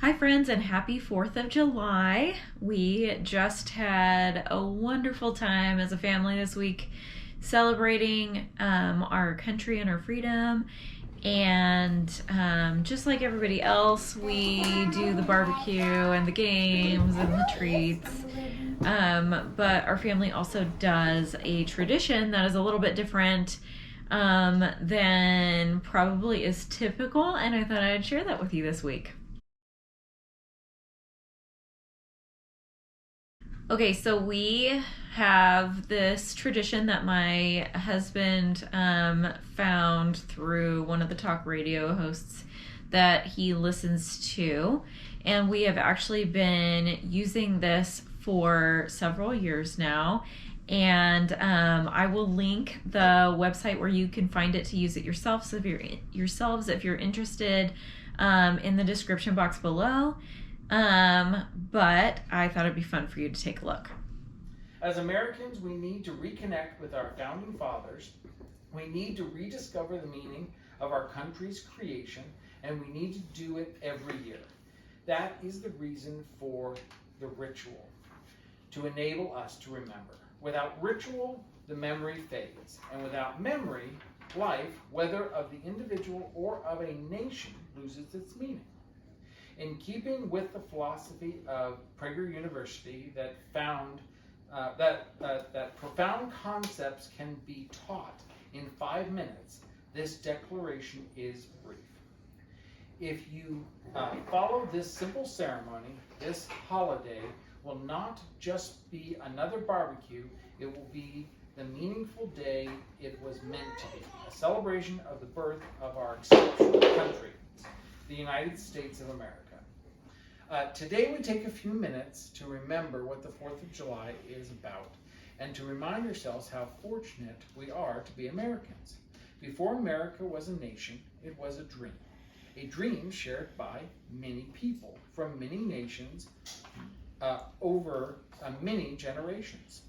Hi friends, and happy 4th of July. We just had a wonderful time as a family this week celebrating our country and our freedom. And just like everybody else, we do the barbecue and the games and the treats. But our family also does a tradition that is a little bit different than probably is typical, and I thought I'd share that with you this week. Okay, so we have this tradition that my husband found through one of the talk radio hosts that he listens to. And we have actually been using this for several years now. And I will link the website where you can find it to use it yourself. So if you're interested, in the description box below. But I thought it'd be fun for you to take a look. As Americans, we need to reconnect with our founding fathers. We need to rediscover the meaning of our country's creation, and we need to do it every year. That is the reason for the ritual, to enable us to remember. Without ritual, the memory fades, and without memory, life, whether of the individual or of a nation, loses its meaning. In keeping with the philosophy of Prager University that found that profound concepts can be taught in 5 minutes, this declaration is brief. If you follow this simple ceremony, this holiday will not just be another barbecue, it will be the meaningful day it was meant to be, a celebration of the birth of our exceptional country, the United States of America. Today we take a few minutes to remember what the 4th of July is about and to remind ourselves how fortunate we are to be Americans. Before America was a nation, it was a dream shared by many people from many nations over many generations.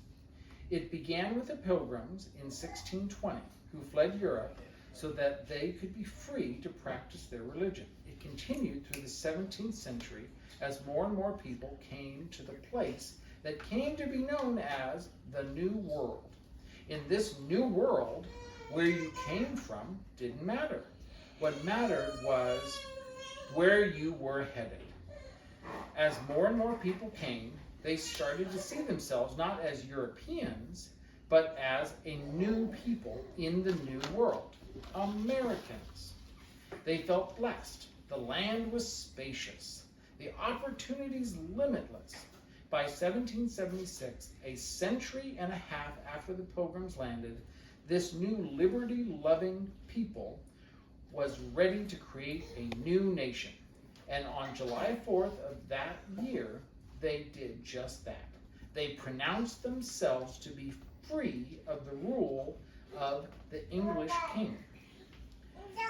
It began with the Pilgrims in 1620 who fled Europe so that they could be free to practice their religion. It continued through the 17th century as more and more people came to the place that came to be known as the New World. In this new world, where you came from didn't matter. What mattered was where you were headed. As more and more people came, they started to see themselves not as Europeans, but as a new people in the new world, Americans. They felt blessed. The land was spacious. The opportunities limitless. By 1776, a century and a half after the Pilgrims landed, this new liberty-loving people was ready to create a new nation. And on July 4th of that year, they did just that. They pronounced themselves to be free of the rule of the English king.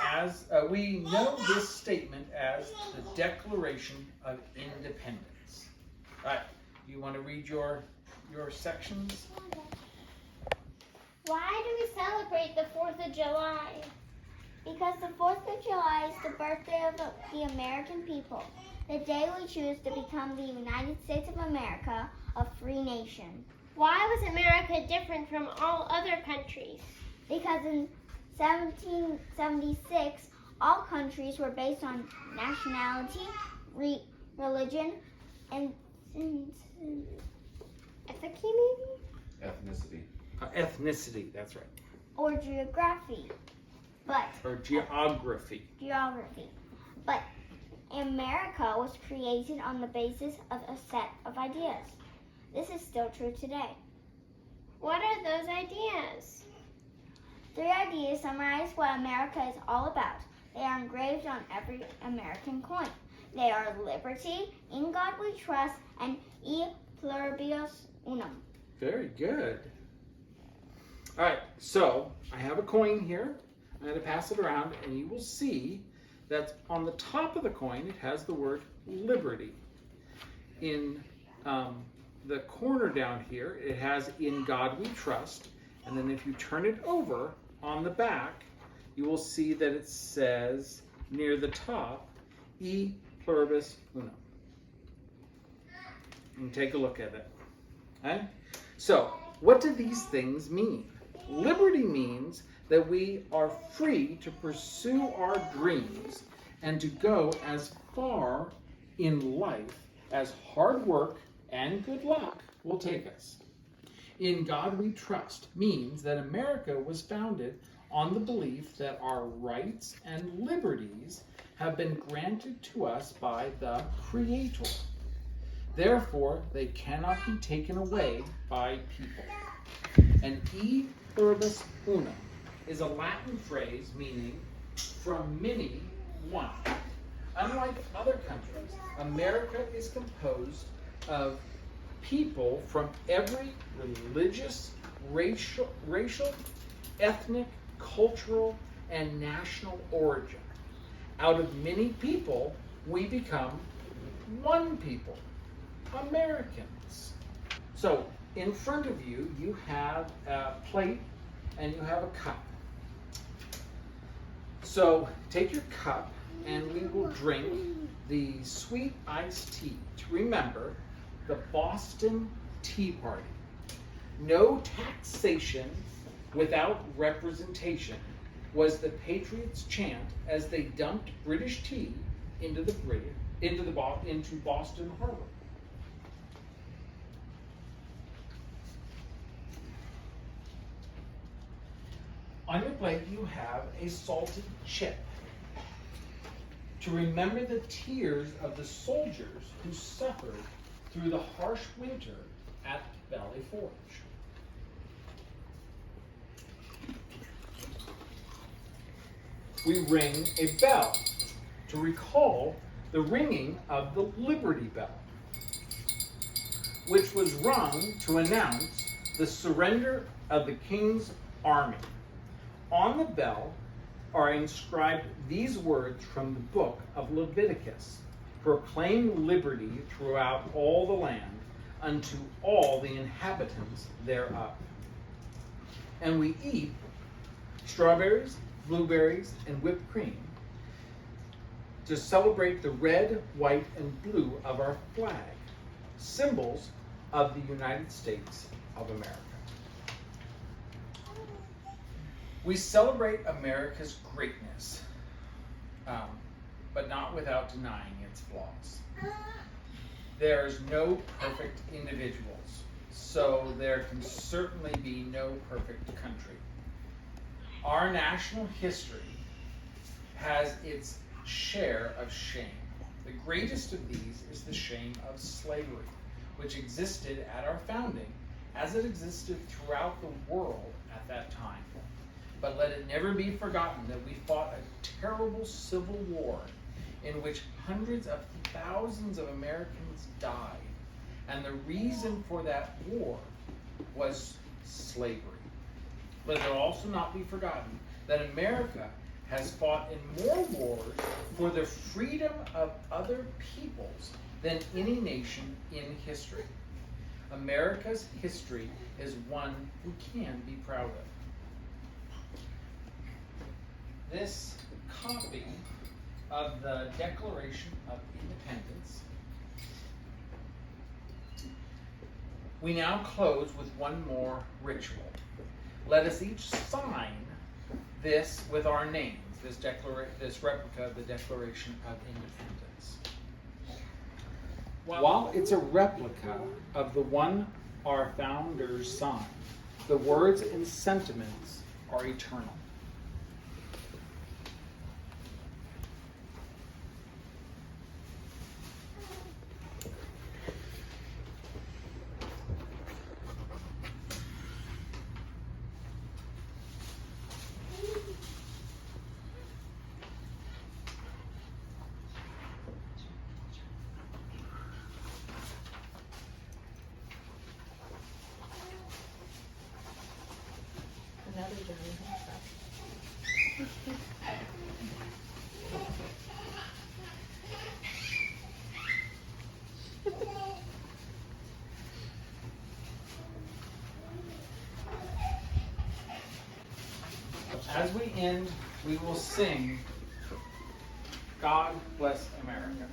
As we know this statement as the Declaration of Independence. All right, you want to read your sections? Why do we celebrate the 4th of July? Because the 4th of July is the birthday of the American people, the day we choose to become the United States of America, a free nation. Why was America different from all other countries? Because in 1776, all countries were based on nationality, religion, and Ethnicity, maybe? Ethnicity. Ethnicity, that's right. or geography. Or geography. But America was created on the basis of a set of ideas. This is still true today. What are those ideas? 3 ideas summarize what America is all about. They are engraved on every American coin. They are liberty, in God we trust, and e pluribus unum. Very good. All right, so I have a coin here. I'm going to pass it around, and you will see that on the top of the coin, it has the word liberty. In the corner down here, it has in God we trust. And then if you turn it over on the back, you will see that it says near the top, e pluribus unum. And take a look at it. Okay? So, what do these things mean? Liberty means that we are free to pursue our dreams and to go as far in life as hard work and good luck will take us. In God we trust means that America was founded on the belief that our rights and liberties have been granted to us by the Creator. Therefore, they cannot be taken away by people. And e pluribus unum is a Latin phrase meaning from many one. Unlike other countries, America is composed of people from every religious, racial, ethnic, cultural, and national origin. Out of many people, we become one people, Americans. So, in front of you, you have a plate and you have a cup. So, take your cup and we will drink the sweet iced tea to remember the Boston Tea Party. No taxation without representation was the Patriots' chant as they dumped British tea into Boston Harbor. On your plate you have a salted chip to remember the tears of the soldiers who suffered through the harsh winter at Valley Forge. We ring a bell to recall the ringing of the Liberty Bell, which was rung to announce the surrender of the King's army. On the bell are inscribed these words from the book of Leviticus: proclaim liberty throughout all the land unto all the inhabitants thereof. And we eat strawberries, blueberries, and whipped cream to celebrate the red, white, and blue of our flag, symbols of the United States of America. We celebrate America's greatness, but not without denying its flaws. There's no perfect individuals, so there can certainly be no perfect country. Our national history has its share of shame. The greatest of these is the shame of slavery, which existed at our founding as it existed throughout the world at that time. But let it never be forgotten that we fought a terrible civil war in which hundreds of thousands of Americans died. And the reason for that war was slavery. Let it also not be forgotten that America has fought in more wars for the freedom of other peoples than any nation in history. America's history is one we can be proud of. This copy of the Declaration of Independence. We now close with one more ritual. Let us each sign this with our names, this replica of the Declaration of Independence. While it's a replica of the one our founders signed, the words and sentiments are eternal. Another Johnny Hillside. As we end, we will sing God Bless America.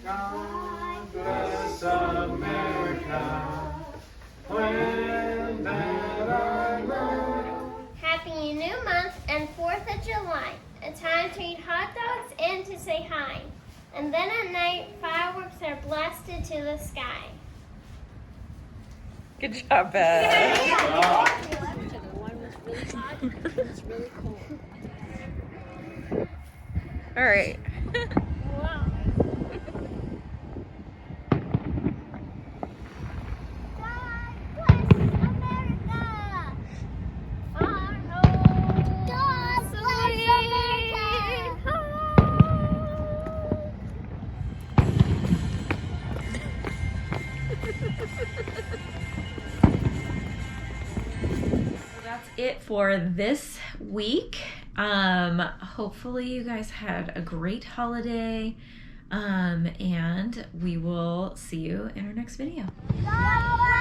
God bless America. When that I learn. Happy New Month and 4th of July. A time to eat hot dogs and to say hi. And then at night, fireworks are blasted to the sky. Good job, Beth. All right. Wow. God bless America! Our home. God bless America! That's it for this week. Hopefully you guys had a great holiday. And we will see you in our next video. God bless